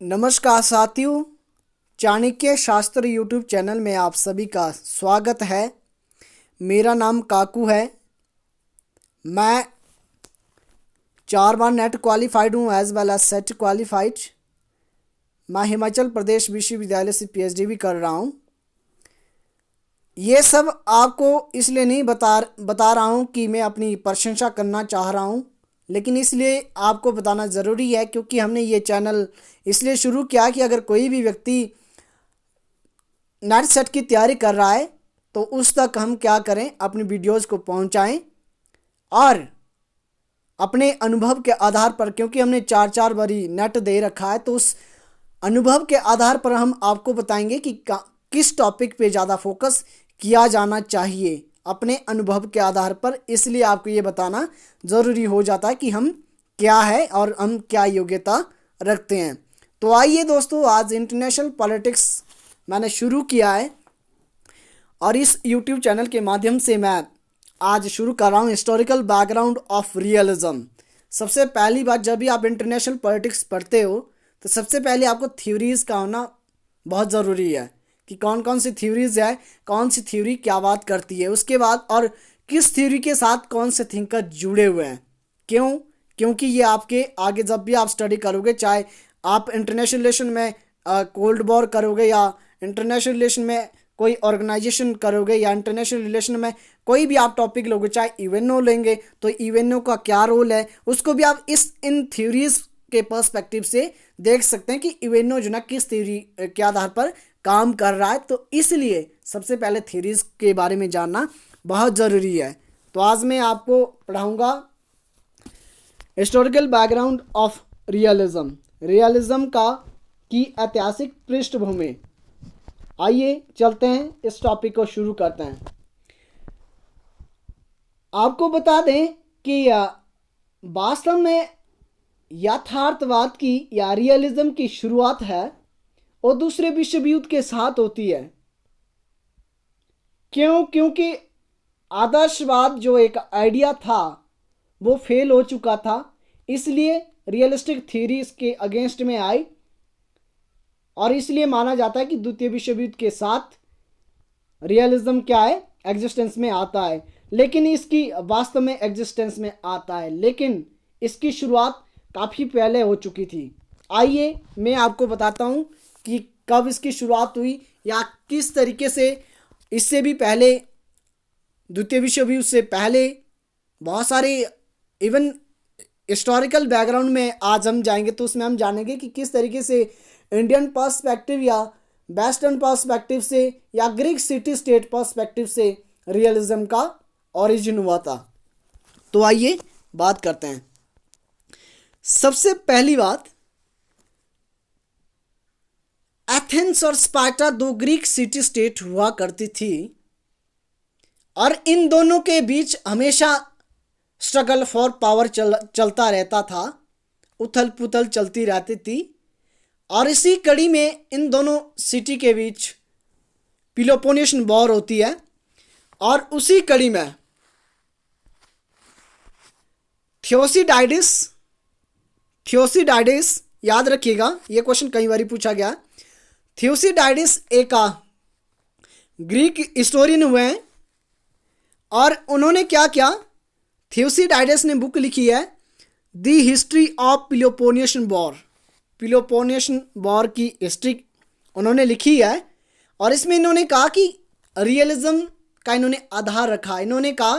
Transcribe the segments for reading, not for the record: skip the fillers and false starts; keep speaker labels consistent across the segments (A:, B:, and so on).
A: नमस्कार साथियों, चाणक्य शास्त्र यूट्यूब चैनल में आप सभी का स्वागत है। मेरा नाम काकू है। मैं 4 बार नेट क्वालिफाइड हूँ as well as SET qualified. मैं हिमाचल प्रदेश विश्वविद्यालय से पीएचडी भी कर रहा हूँ। ये सब आपको इसलिए नहीं बता रहा हूँ कि मैं अपनी प्रशंसा करना चाह रहा हूँ, लेकिन इसलिए आपको बताना ज़रूरी है क्योंकि हमने ये चैनल इसलिए शुरू किया कि अगर कोई भी व्यक्ति नेट सेट की तैयारी कर रहा है तो उस तक हम क्या करें, अपनी वीडियोज़ को पहुंचाएं और अपने अनुभव के आधार पर, क्योंकि हमने 4 बारी नेट दे रखा है, तो उस अनुभव के आधार पर हम आपको बताएंगे कि किस टॉपिक पे ज़्यादा फोकस किया जाना चाहिए अपने अनुभव के आधार पर। इसलिए आपको ये बताना ज़रूरी हो जाता है कि हम क्या है और हम क्या योग्यता रखते हैं। तो आइए दोस्तों, आज इंटरनेशनल पॉलिटिक्स मैंने शुरू किया है और इस यूट्यूब चैनल के माध्यम से मैं आज शुरू कर रहा हूँ हिस्टोरिकल बैकग्राउंड ऑफ रियलिज्म। सबसे पहली बात, जब भी आप इंटरनेशनल पॉलिटिक्स पढ़ते हो तो सबसे पहले आपको थ्योरीज़ का होना बहुत ज़रूरी है कि कौन कौन सी थ्योरीज़ है, कौन सी थ्योरी क्या बात करती है, उसके बाद और किस थ्योरी के साथ कौन से थिंकर जुड़े हुए हैं। क्योंकि ये आपके आगे जब भी आप स्टडी करोगे, चाहे आप इंटरनेशनल रिलेशन में कोल्ड वॉर करोगे या इंटरनेशनल रिलेशन में कोई ऑर्गेनाइजेशन करोगे या इंटरनेशनल रिलेशन में कोई भी आप टॉपिक लोगे, चाहे यूएनओ लेंगे तो यूएनओ का क्या रोल है, उसको भी आप इन थ्योरीज के पर्सपेक्टिव से देख सकते हैं कि यूएनओ जो ना किस थ्योरी के आधार पर काम कर रहा है। तो इसलिए सबसे पहले थ्योरीज के बारे में जानना बहुत ज़रूरी है। तो आज मैं आपको पढ़ाऊँगा हिस्टोरिकल बैकग्राउंड ऑफ रियलिज्म की ऐतिहासिक पृष्ठभूमि। आइए चलते हैं, इस टॉपिक को शुरू करते हैं। आपको बता दें कि वास्तव में यथार्थवाद की या रियलिज्म की शुरुआत है वो दूसरे विश्व युद्ध के साथ होती है। क्योंकि आदर्शवाद जो एक आइडिया था वो फेल हो चुका था, इसलिए रियलिस्टिक थ्योरी इसके अगेंस्ट में आई और इसलिए माना जाता है कि द्वितीय विश्व युद्ध के साथ रियलिज्म क्या है, एग्जिस्टेंस में आता है। लेकिन इसकी वास्तव में एग्जिस्टेंस में आता है, लेकिन इसकी शुरुआत काफ़ी पहले हो चुकी थी। आइए मैं आपको बताता हूँ कि कब इसकी शुरुआत हुई या किस तरीके से इससे भी पहले, द्वितीय विश्व युद्ध से पहले बहुत सारे इवन हिस्टोरिकल बैकग्राउंड में आज हम जाएंगे तो उसमें हम जानेंगे कि किस तरीके से इंडियन पर्सपेक्टिव या वेस्टर्न पर्सपेक्टिव से या ग्रीक सिटी स्टेट पर्सपेक्टिव से रियलिज्म का ओरिजिन हुआ था। तो आइए बात करते हैं। सबसे पहली बात, एथेंस और स्पार्टा 2 ग्रीक सिटी स्टेट हुआ करती थी और इन दोनों के बीच हमेशा स्ट्रगल फॉर पावर चलता रहता था, उथल पुथल चलती रहती थी। और इसी कड़ी में इन दोनों सिटी के बीच पिलोपोनेशियन वॉर होती है और उसी कड़ी में थियोसिडाइडिस, याद रखिएगा ये क्वेश्चन कई बार पूछा गया। थियोसिडाइडिस एक ग्रीक हिस्टोरियन हुए हैं और उन्होंने क्या किया, थियोसिडाइडिस ने बुक लिखी है द हिस्ट्री ऑफ पिलोपोनेशियन वॉर की हिस्ट्री उन्होंने लिखी है और इसमें इन्होंने कहा कि रियलिज्म का इन्होंने आधार रखा। इन्होंने कहा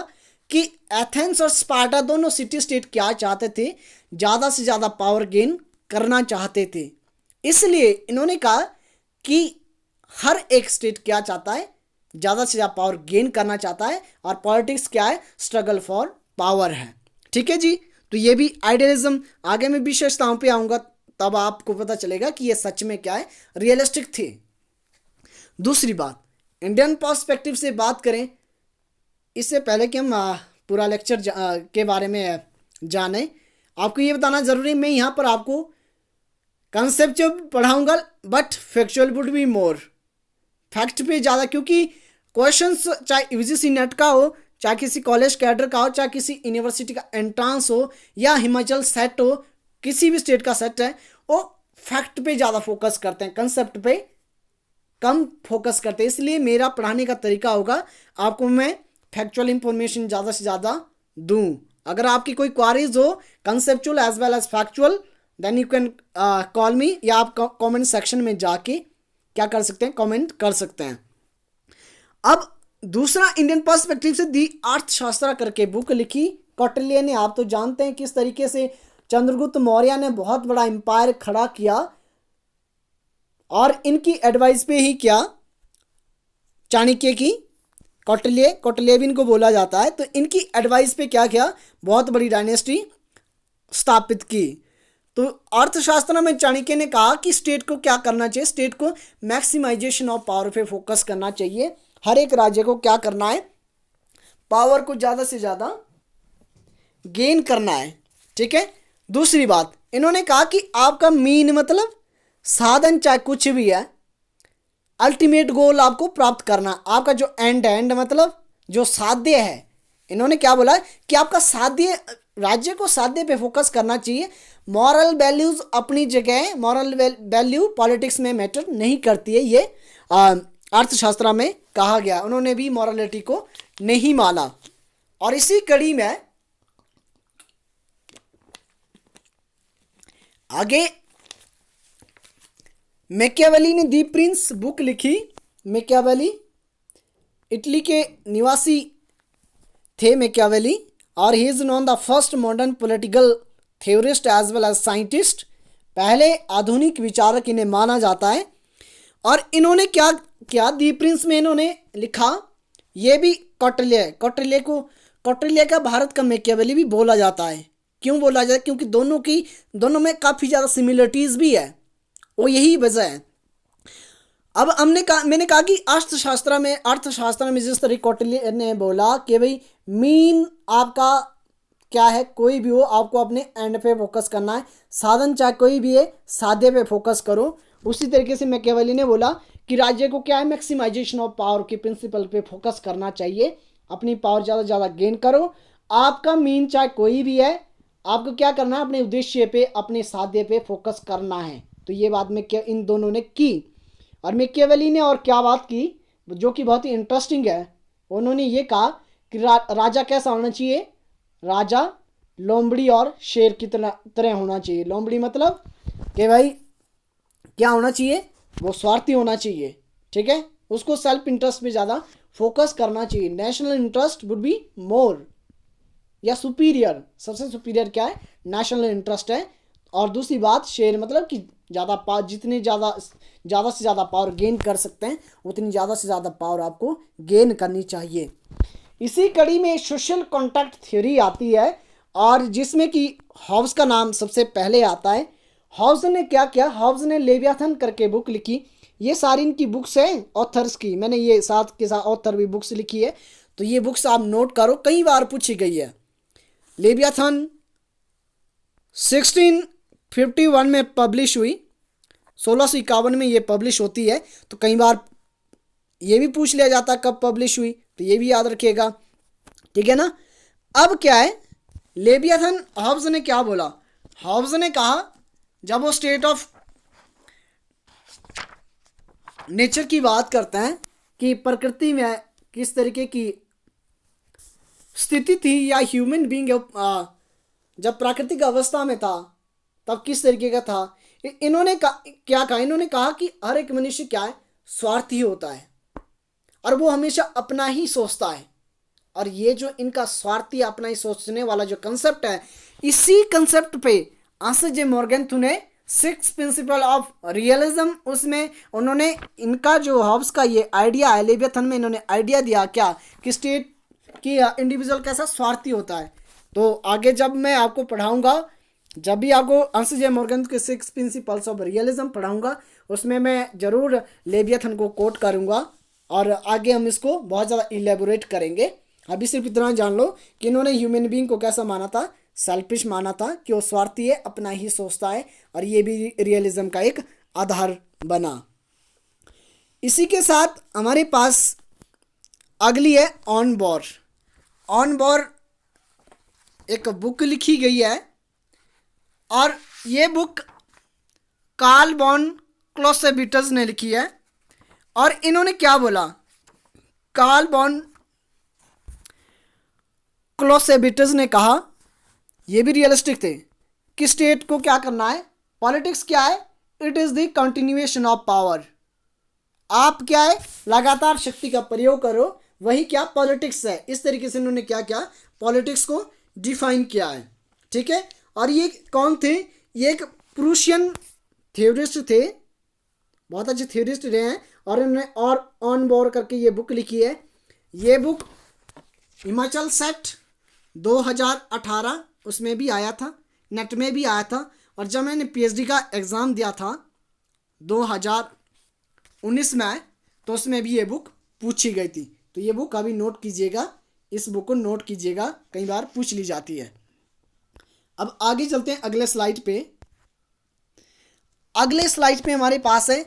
A: कि एथेंस और स्पार्टा दोनों सिटी स्टेट क्या चाहते थे, ज़्यादा से ज़्यादा पावर गेन करना चाहते थे। इसलिए इन्होंने कहा कि हर एक स्टेट क्या चाहता है, ज़्यादा से ज़्यादा पावर गेन करना चाहता है और पॉलिटिक्स क्या है, स्ट्रगल फॉर पावर है। ठीक है जी। तो ये भी आइडियलिज्म, आगे मैं विशेषताओं पे आऊँगा तब आपको पता चलेगा कि ये सच में क्या है, रियलिस्टिक थे। दूसरी बात, इंडियन पर्सपेक्टिव से बात करें, इससे पहले कि हम पूरा लेक्चर के बारे में जाने, आपको ये बताना ज़रूरी है, मैं यहाँ पर आपको कंसेप्चुअल पढ़ाऊँगा but factual would be more, fact पे ज़्यादा, क्योंकि क्वेश्चंस चाहे यूजीसी नेट का हो, चाहे किसी कॉलेज कैडर का हो, चाहे किसी यूनिवर्सिटी का एंट्रांस हो या हिमाचल सेट हो, किसी भी स्टेट का सेट है, वो फैक्ट पे ज़्यादा फोकस करते हैं, कंसेप्ट पे कम फोकस करते हैं। इसलिए मेरा पढ़ाने का तरीका होगा, आपको मैं फैक्चुअल इंफॉर्मेशन ज़्यादा से ज़्यादा दूं। अगर आपकी कोई क्वारीज हो conceptual as well as factual, then you can call me, या आप कमेंट सेक्शन में जाके क्या कर सकते हैं, कमेंट कर सकते हैं। अब दूसरा, इंडियन पर्सपेक्टिव से दी अर्थशास्त्र करके बुक लिखी कौटिल्य ने। आप तो जानते हैं किस तरीके से चंद्रगुप्त मौर्य ने बहुत बड़ा एम्पायर खड़ा किया, और इनकी एडवाइस पे ही क्या चाणक्य की, कौटिल्य भी इनको बोला जाता है, तो इनकी एडवाइस पे क्या किया, बहुत बड़ी डायनेस्टी स्थापित की। तो अर्थशास्त्र में चाणक्य ने कहा कि स्टेट को क्या करना चाहिए, स्टेट को मैक्सिमाइजेशन ऑफ पावर पे फोकस करना चाहिए। हर एक राज्य को क्या करना है, पावर को ज़्यादा से ज़्यादा गेन करना है, ठीक है। दूसरी बात, इन्होंने कहा कि आपका मीन मतलब साधन चाहे कुछ भी है, अल्टीमेट गोल आपको प्राप्त करना, आपका जो एंड मतलब जो साध्य है। इन्होंने क्या बोला कि आपका साध्य, राज्य को साध्य पे फोकस करना चाहिए। मॉरल वैल्यूज अपनी जगह, मॉरल वैल्यू पॉलिटिक्स में मैटर नहीं करती है, ये अर्थशास्त्र में कहा गया। उन्होंने भी मॉरलिटी को नहीं माना। और इसी कड़ी में आगे मैकियावेली ने दी प्रिंस बुक लिखी। मैकियावेली इटली के निवासी थे मैकियावेली, और he is known the first modern political theorist as well as scientist. पहले आधुनिक विचारक इन्हें माना जाता है। और इन्होंने क्या किया, दी प्रिंस में इन्होंने लिखा, ये भी कौटिल्य का भारत का मैकियावेली भी बोला जाता है। क्यों बोला जाता है, क्योंकि दोनों में काफ़ी ज़्यादा सिमिलरिटीज़ भी है, वो यही वजह है। अब मैंने कहा कि अर्थशास्त्र में जिस तरह कौटिल्य ने बोला कि भाई मीन आपका क्या है, कोई भी हो आपको अपने एंड पे फोकस करना है, साधन चाहे कोई भी है साध्य पे फोकस करो। उसी तरीके से मैकियावेली ने बोला कि राज्य को क्या है, मैक्सिमाइजेशन ऑफ पावर के प्रिंसिपल पे फोकस करना चाहिए, अपनी पावर ज़्यादा से ज़्यादा गेन करो। आपका मीन चाहे कोई भी है, आपको क्या करना है, अपने उद्देश्य पे, अपने साध्य पे फोकस करना है। तो ये बात इन दोनों ने की। और मैकियावेली ने और क्या बात की जो कि बहुत ही इंटरेस्टिंग है, उन्होंने ये कहा कि राजा कैसा होना चाहिए, राजा लोमड़ी और शेर की तरह होना चाहिए। लोमड़ी मतलब कि भाई क्या होना चाहिए, वो स्वार्थी होना चाहिए, ठीक है, उसको सेल्फ इंटरेस्ट पे ज़्यादा फोकस करना चाहिए। नेशनल इंटरेस्ट वुड बी मोर या सुपीरियर, सबसे सुपीरियर क्या है, नेशनल इंटरेस्ट है। और दूसरी बात, शेर मतलब कि जितने ज़्यादा से ज़्यादा पावर गेन कर सकते हैं, उतनी ज़्यादा से ज़्यादा पावर आपको गेन करनी चाहिए। इसी कड़ी में सोशल कॉन्ट्रैक्ट थ्योरी आती है, और जिसमें कि हॉब्स का नाम सबसे पहले आता है। हॉब्स ने क्या किया, हॉब्स ने लेवियाथन करके बुक लिखी। ये सारी इनकी बुक्स हैं ऑथर्स की, मैंने ये साथ के साथ ऑथर भी बुक्स लिखी है, तो ये बुक्स आप नोट करो, कई बार पूछी गई है। लेवियाथन 1651 में पब्लिश हुई, 1651 में ये पब्लिश होती है। तो कई बार ये भी पूछ लिया जाता कब पब्लिश हुई, तो ये भी याद रखिएगा, ठीक है ना। अब क्या है, लेवियाथन, हॉब्स ने क्या बोला, हॉब्स ने कहा जब वो स्टेट ऑफ नेचर की बात करते हैं कि प्रकृति में किस तरीके की स्थिति थी, या ह्यूमन बीइंग जब प्राकृतिक अवस्था में था तब किस तरीके का था, इन्होंने क्या कहा, इन्होंने कहा कि हर एक मनुष्य क्या है, स्वार्थी होता है, और वो हमेशा अपना ही सोचता है। और ये जो इनका स्वार्थी अपना ही सोचने वाला जो कंसेप्ट है, इसी कंसेप्ट पे आंसर जे मॉर्गेंथ्यू ने 6 प्रिंसिपल ऑफ रियलिज्म, उसमें उन्होंने इनका जो हॉब्स का ये आइडिया है, लेवियाथन में इन्होंने आइडिया दिया क्या कि स्टेट की इंडिविजुअल कैसा स्वार्थी होता है। तो आगे जब मैं आपको पढ़ाऊंगा, जब भी आपको आंसर जे मॉर्गेंथ्यू के 6 प्रिंसिपल्स ऑफ रियलिज्म पढ़ाऊंगा, उसमें मैं ज़रूर लेवियाथन को कोट करूंगा, और आगे हम इसको बहुत ज़्यादा इलेबोरेट करेंगे। अभी सिर्फ इतना जान लो कि इन्होंने ह्यूमन बीइंग को कैसा माना था, सेल्फिश माना था, कि वो स्वार्थी है, अपना ही सोचता है, और ये भी रियलिज्म का एक आधार बना। इसी के साथ हमारे पास अगली है ऑन बोर एक बुक लिखी गई है, और ये बुक कार्ल वॉन क्लोसेविट्ज ने लिखी है। और इन्होंने क्या बोला, कार्ल वॉन क्लोसेविट्ज ने कहा, ये भी रियलिस्टिक थे, कि स्टेट को क्या करना है, पॉलिटिक्स क्या है, it is the continuation of power. आप क्या है, लगातार शक्ति का प्रयोग करो, वही क्या पॉलिटिक्स है। इस तरीके से इन्होंने क्या क्या पॉलिटिक्स को डिफाइन किया है। ठीक है, और ये कौन थे, ये एक प्रूशियन थ्योरिस्ट थे, बहुत अच्छे थ्योरिस्ट रहे हैं। और इन्होंने और ऑन बोर करके ये बुक लिखी है। ये बुक हिमाचल सेट 2018 उसमें भी आया था, नेट में भी आया था। और जब मैंने पीएचडी का एग्ज़ाम दिया था 2019 में, तो उसमें भी ये बुक पूछी गई थी। तो ये बुक अभी नोट कीजिएगा, इस बुक को नोट कीजिएगा, कई बार पूछ ली जाती है। अब आगे चलते हैं अगले स्लाइड पे। अगले स्लाइड पे हमारे पास है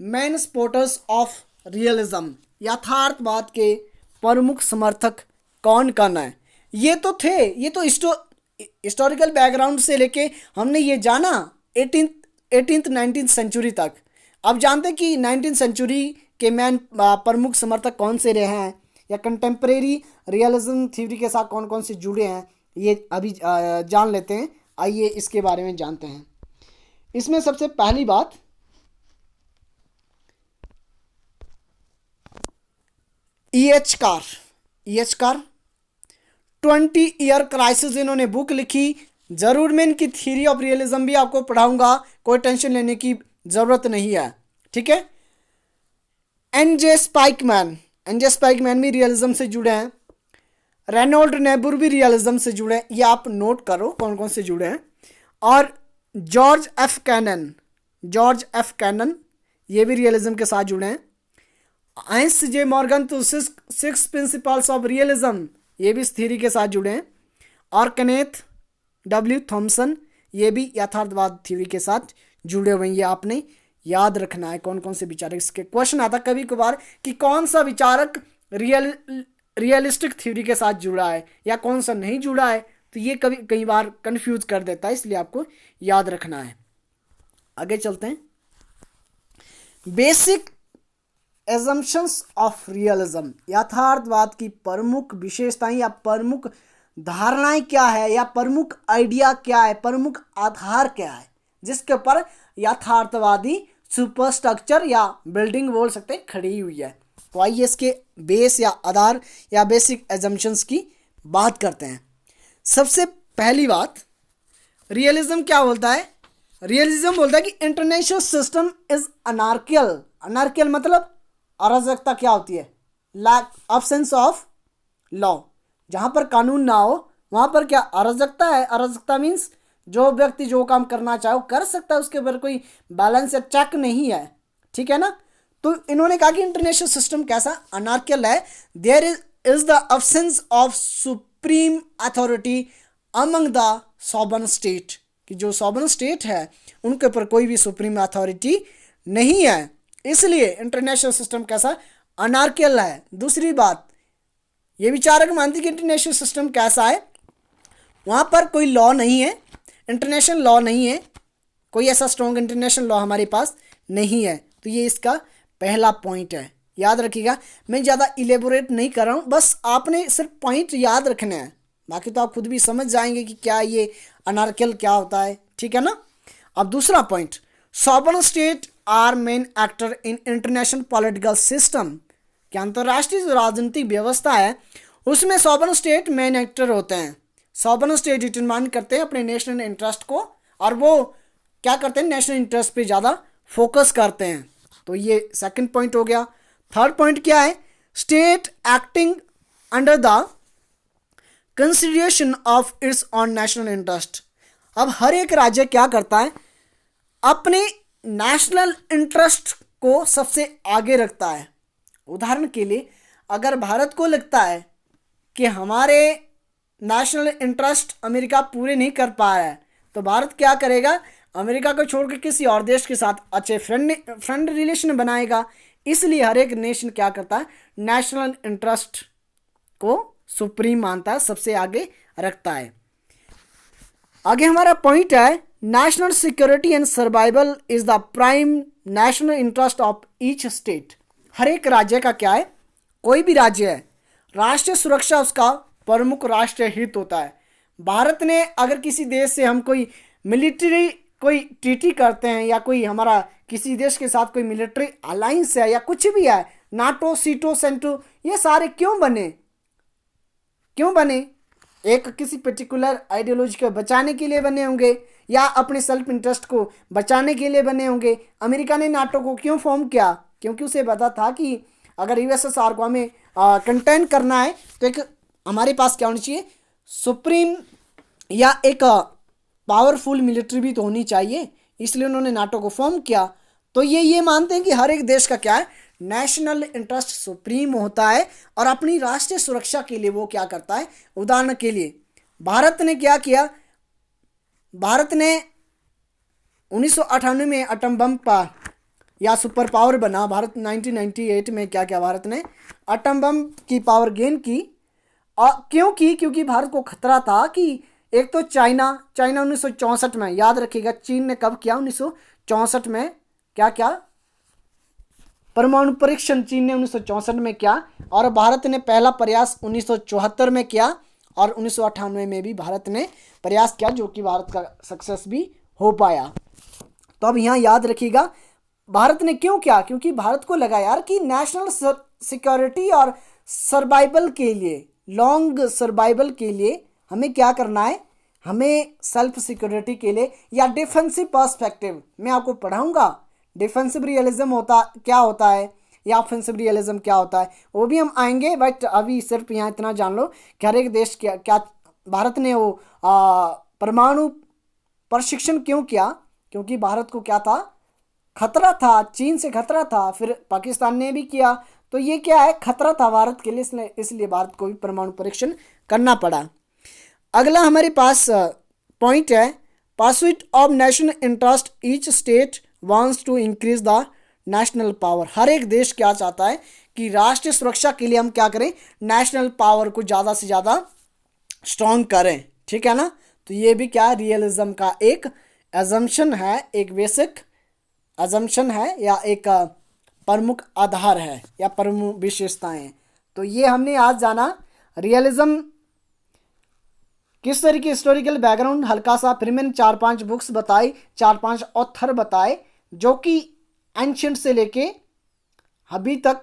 A: मेन सपोर्टर्स ऑफ रियलिज्म, यथार्थवाद के प्रमुख समर्थक कौन कौन है। ये तो थे, ये तो हिस्टोरिकल बैकग्राउंड से लेके हमने ये जाना 18th 19th सेंचुरी तक। अब जानते हैं कि 19th सेंचुरी के मेन प्रमुख समर्थक कौन से रहे हैं, या कंटेम्प्रेरी रियलिज्म थ्योरी के साथ कौन कौन से जुड़े हैं, ये अभी जान लेते हैं। आइए इसके बारे में जानते हैं। इसमें सबसे पहली बात, E.H. कार 20 ईयर क्राइसिस, इन्होंने बुक लिखी। जरूर मैं इनकी थ्योरी ऑफ रियलिज्म भी आपको पढ़ाऊंगा, कोई टेंशन लेने की जरूरत नहीं है। ठीक है, एन.जे. स्पाइकमैन भी रियलिज्म से जुड़े हैं। रेनोल्ड नेबुर भी रियलिज्म से जुड़े हैं, ये आप नोट करो कौन कौन से जुड़े हैं। और जॉर्ज एफ कैनन ये भी रियलिज्म के साथ जुड़े हैं। आइंस जे मॉर्गन तो 6 प्रिंसिपल्स ऑफ रियलिज्म, ये भी इस थ्योरी के साथ जुड़े हैं। और कनेथ डब्ल्यू थॉमसन ये भी यथार्थवाद थ्योरी के साथ जुड़े हुए हैं। ये आपने याद रखना है कौन कौन से विचारक। इसके क्वेश्चन आता कभी कभार कि कौन सा विचारक रियलिस्टिक थ्योरी के साथ जुड़ा है या कौन सा नहीं जुड़ा है, तो ये कई बार कंफ्यूज कर देता है, इसलिए आपको याद रखना है। आगे चलते हैं। बेसिक एजम्पशंस ऑफ रियलिज्म, यथार्थवाद की प्रमुख विशेषताएं या प्रमुख धारणाएं क्या है, या प्रमुख आइडिया क्या है, प्रमुख आधार क्या है, जिसके ऊपर यथार्थवादी सुपरस्ट्रक्चर या बिल्डिंग बोल सकते हैं खड़ी हुई है। तो आइए इसके बेस या आधार या बेसिक एजम्पशंस की बात करते हैं। सबसे पहली बात, रियलिज्म क्या बोलता है। रियलिज्म बोलता है कि इंटरनेशनल सिस्टम इज अनार्कियल मतलब अराजकता क्या होती है, लैक एब्सेंस ऑफ लॉ। जहाँ पर कानून ना हो वहाँ पर क्या अराजकता है। अराजकता मीन्स जो व्यक्ति जो काम करना चाहे वो कर सकता है, उसके ऊपर कोई बैलेंस या चेक नहीं है। ठीक है ना। तो इन्होंने कहा कि इंटरनेशनल सिस्टम कैसा, अनार्कियल है। There is the absence of supreme authority among the sovereign state, कि जो सॉवरेन स्टेट है उनके ऊपर कोई भी सुप्रीम अथॉरिटी नहीं है, इसलिए इंटरनेशनल सिस्टम कैसा, अनार्कियल है। दूसरी बात, ये विचारक मानते कि इंटरनेशनल सिस्टम कैसा है, वहाँ पर कोई लॉ नहीं है, इंटरनेशनल लॉ नहीं है, कोई ऐसा स्ट्रॉन्ग इंटरनेशनल लॉ हमारे पास नहीं है। तो ये इसका पहला पॉइंट है, याद रखिएगा। मैं ज़्यादा इलेबोरेट नहीं कर रहा हूँ, बस आपने सिर्फ पॉइंट याद रखना है, बाकी तो आप खुद भी समझ जाएंगे कि क्या ये अनार्कियल क्या होता है। ठीक है ना। अब दूसरा point, sovereign state are main actor in international political system, कि अंतर्राष्ट्रीय जो राजनीतिक व्यवस्था है उसमें सॉवरेन स्टेट मेन एक्टर होते हैं। सॉवरेन स्टेट डिटरमाइन करते हैं अपने नेशनल इंटरेस्ट को, और वो क्या करते हैं, नेशनल इंटरेस्ट पे ज़्यादा फोकस करते हैं। तो ये सेकंड पॉइंट हो गया। थर्ड पॉइंट क्या है, state acting under the consideration of its on national interest. अब हर एक राज्य क्या करता है, अपने नेशनल इंटरेस्ट को सबसे आगे रखता है। उदाहरण के लिए, अगर भारत को लगता है कि हमारे नेशनल इंटरेस्ट अमेरिका पूरे नहीं कर पा रहा है, तो भारत क्या करेगा, अमेरिका को छोड़कर किसी और देश के साथ अच्छे फ्रेंड रिलेशन बनाएगा। इसलिए हर एक नेशन क्या करता है, नेशनल इंटरेस्ट को सुप्रीम मानता है, सबसे आगे रखता है। आगे हमारा पॉइंट है national security and survival is the prime national interest of each state. हर एक राज्य का क्या है, कोई भी राज्य है, राष्ट्रीय सुरक्षा उसका प्रमुख राष्ट्रीय हित होता है। भारत ने अगर किसी देश से हम कोई मिलिट्री कोई ट्रीटी करते हैं या कोई हमारा किसी देश के साथ कोई मिलिट्री अलायंस है या कुछ भी है, नाटो, सीटो, सेंटो, ये सारे क्यों बने? एक किसी पर्टिकुलर आइडियोलॉजी को बचाने के लिए बने होंगे या अपने सेल्फ इंटरेस्ट को बचाने के लिए बने होंगे। अमेरिका ने नाटो को क्यों फॉर्म किया? क्योंकि उसे पता था कि अगर यूएसएसआर को हमें कंटेन करना है तो एक हमारे पास क्या होनी चाहिए, सुप्रीम या एक पावरफुल मिलिट्री भी तो होनी चाहिए। इसलिए उन्होंने नाटो को फॉर्म किया। तो ये मानते हैं कि हर एक देश का क्या है, नेशनल इंटरेस्ट सुप्रीम होता है और अपनी राष्ट्रीय सुरक्षा के लिए वो क्या करता है। उदाहरण के लिए भारत ने क्या किया, भारत ने 1998 में एटम बम या सुपर पावर बना। भारत 1998 में क्या किया, भारत ने एटम बम की पावर गेन की। क्यों की? क्योंकि भारत को खतरा था कि एक तो चाइना 1964 में, याद रखिएगा चीन ने कब किया, 1964 में क्या क्या परमाणु परीक्षण चीन ने 1964 में किया और भारत ने पहला प्रयास 1974 में किया और 1998 में भी भारत ने प्रयास किया, जो कि भारत का सक्सेस भी हो पाया। तो अब यहाँ याद रखिएगा भारत ने क्यों किया, क्योंकि भारत को लगा यार कि नेशनल सिक्योरिटी और सर्वाइवल के लिए, लॉन्ग सर्वाइवल के लिए हमें क्या करना है, हमें सेल्फ सिक्योरिटी के लिए या डिफेंसिव पर्सपेक्टिव में आपको पढ़ाऊंगा। डिफेंसिव रियलिज्म क्या होता है या ऑफेंसिव रियलिज्म क्या होता है, वो भी हम आएंगे। बट अभी सिर्फ यहाँ इतना जान लो कि हर एक देश क्या भारत ने वो परमाणु प्रशिक्षण क्यों किया, क्योंकि भारत को क्या था, खतरा था, चीन से खतरा था। फिर पाकिस्तान ने भी किया, तो ये क्या है, खतरा था भारत के लिए, इसलिए भारत को भी परमाणु परीक्षण करना पड़ा। अगला हमारे पास पॉइंट है, pursuit of national interest each state wants to increase the national power. हर एक देश क्या चाहता है कि राष्ट्रीय सुरक्षा के लिए हम क्या करें, नेशनल पावर को ज़्यादा से ज़्यादा स्ट्रॉन्ग करें। ठीक है ना? तो ये भी क्या, रियलिज्म का एक एजम्पशन है, एक बेसिक एजम्पशन है या एक प्रमुख आधार है या प्रमुख विशेषताएं हैं। तो ये हमने आज जाना रियलिज्म किस तरीके, हिस्टोरिकल बैकग्राउंड हल्का सा, फिर मैंने 4-5 बुक्स बताई, 4-5 ऑथर बताए जो कि एंशिएंट से लेके अभी तक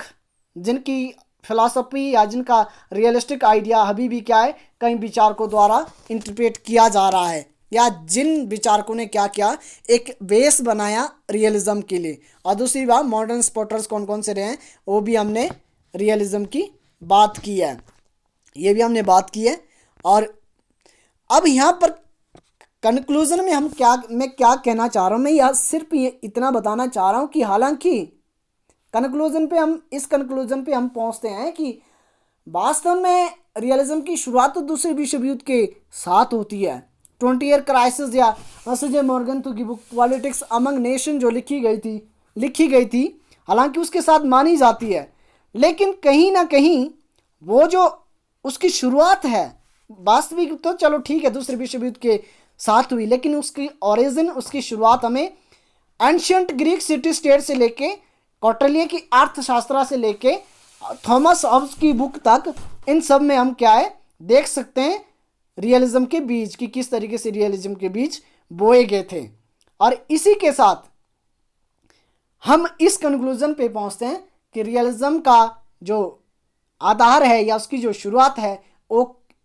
A: जिनकी फिलॉसफी या जिनका रियलिस्टिक आइडिया अभी भी क्या है, कई विचारकों द्वारा इंटरप्रेट किया जा रहा है, या जिन विचारकों ने क्या किया, एक बेस बनाया रियलिज्म के लिए। और दूसरी बात, मॉडर्न स्पॉटर्स कौन कौन से रहे हैं वो भी हमने रियलिज्म की बात की है, ये भी हमने बात की है। और अब यहाँ पर कंक्लूजन में मैं क्या कहना चाह रहा हूँ, मैं यहाँ सिर्फ ये इतना बताना चाह रहा हूँ कि हालांकि इस कंक्लूजन पे हम पहुँचते हैं कि वास्तव में रियलिज्म की शुरुआत तो दूसरे विश्व युद्ध के साथ होती है। 20 ईयर क्राइसिस या सुजय मॉर्गन की बुक पॉलिटिक्स अमंग नेशन जो लिखी गई थी, हालांकि उसके साथ मानी जाती है, लेकिन कहीं ना कहीं वो जो उसकी शुरुआत है, वास्तविक तो चलो ठीक है दूसरे विश्व युद्ध के साथ हुई, लेकिन उसकी ओरिजिन, उसकी शुरुआत हमें एंशिएंट ग्रीक सिटी स्टेट से लेके कौटिल्य की अर्थशास्त्र से लेके थॉमस हॉब्स की बुक तक, इन सब में हम क्या है देख सकते हैं रियलिज्म के बीज कि किस तरीके से रियलिज्म के बीज बोए गए थे। और इसी के साथ हम इस कंक्लूजन पे पहुंचते हैं कि रियलिज्म का जो आधार है या उसकी जो शुरुआत है वो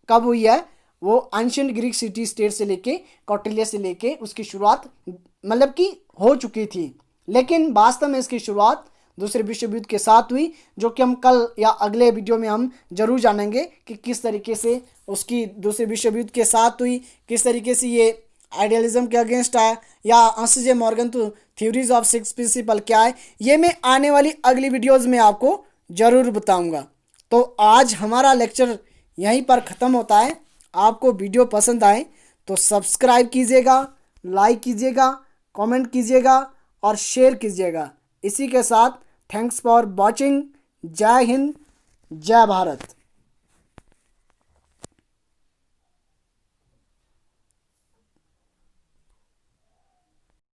A: कब हुई है, वो एंशिएंट ग्रीक सिटी स्टेट से लेके कौटिल्य से लेके उसकी शुरुआत मतलब कि हो चुकी थी, लेकिन वास्तव में इसकी शुरुआत दूसरे विश्व युद्ध के साथ हुई, जो कि हम कल या अगले वीडियो में हम जरूर जानेंगे कि किस तरीके से उसकी दूसरे विश्व युद्ध के साथ हुई, किस तरीके से ये आइडियलिज्म के अगेंस्ट आया, या सुजय मॉर्गन तो थ्योरीज ऑफ सिक्स प्रिंसिपल क्या है, ये मैं आने वाली अगली वीडियोज़ में आपको ज़रूर बताऊँगा। तो आज हमारा लेक्चर यहीं पर ख़त्म होता है। आपको वीडियो पसंद आए तो सब्सक्राइब कीजिएगा, लाइक कीजिएगा, कमेंट कीजिएगा और शेयर कीजिएगा। इसी के साथ थैंक्स फॉर वॉचिंग। जय हिंद, जय भारत।